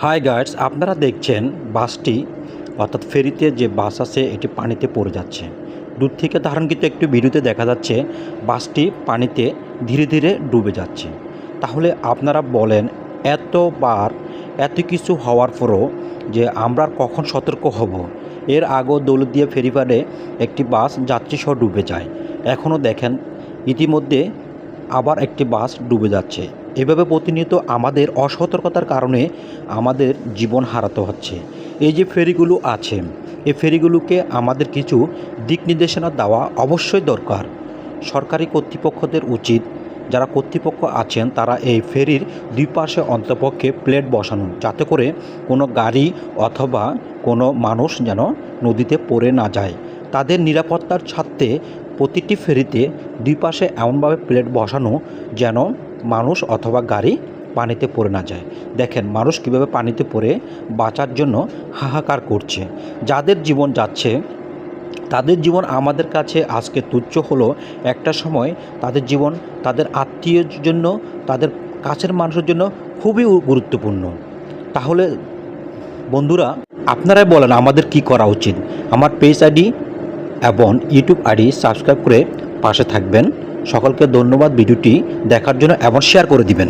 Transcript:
High guides, আপনারা দেখছেন বাসটি অর্থাৎ ফেরিতে যে বাস আছে এটি পানিতে পড়ে যাচ্ছে। দূর থেকে ধারণকৃত একটু ভিডিওতে দেখা যাচ্ছে বাসটি পানিতে ধীরে ধীরে ডুবে যাচ্ছে। তাহলে আপনারা বলেন, এতবার এত কিছু হওয়ার পরও যে আমরা কখন সতর্ক হব? এর আগেও দৌলতদিয়া ফেরিঘাটে একটি বাস যাত্রীসহ ডুবে যায়। এখনও দেখেন ইতিমধ্যে আবার একটি বাস ডুবে যাচ্ছে। এভাবে প্রতিনিয়ত আমাদের অসতর্কতার কারণে আমাদের জীবন হারাতে হচ্ছে। এই যে ফেরিগুলো আছে, এই ফেরিগুলোকে আমাদের কিছু দিক নির্দেশনা দেওয়া অবশ্যই দরকার। সরকারি কর্তৃপক্ষদের উচিত, যারা কর্তৃপক্ষ আছেন তারা এই ফেরির দুই পাশে অন্তপক্ষে প্লেট বসানো, যাতে করে কোনো গাড়ি অথবা কোনো মানুষ যেন নদীতে পড়ে না যায়। তাদের নিরাপত্তার স্বার্থে প্রতিটি ফেরিতে দুই পাশে এমনভাবে প্লেট বসানো যেন মানুষ অথবা গাড়ি পানিতে পড়ে না যায়। দেখেন মানুষ কীভাবে পানিতে পড়ে বাঁচার জন্য হাহাকার করছে। যাদের জীবন যাচ্ছে, তাদের জীবন আমাদের কাছে আজকে তুচ্ছ হলো, একটা সময় তাদের জীবন তাদের আত্মীয়ের জন্য, তাদের কাছের মানুষের জন্য খুবই গুরুত্বপূর্ণ। তাহলে বন্ধুরা, আপনারাই বলেন আমাদের কি করা উচিত। আমার পেজ আইডি এবং ইউটিউব আইডি সাবস্ক্রাইব করে পাশে থাকবেন। সকলকে ধন্যবাদ ভিডিওটি দেখার জন্য এবং শেয়ার করে দিবেন।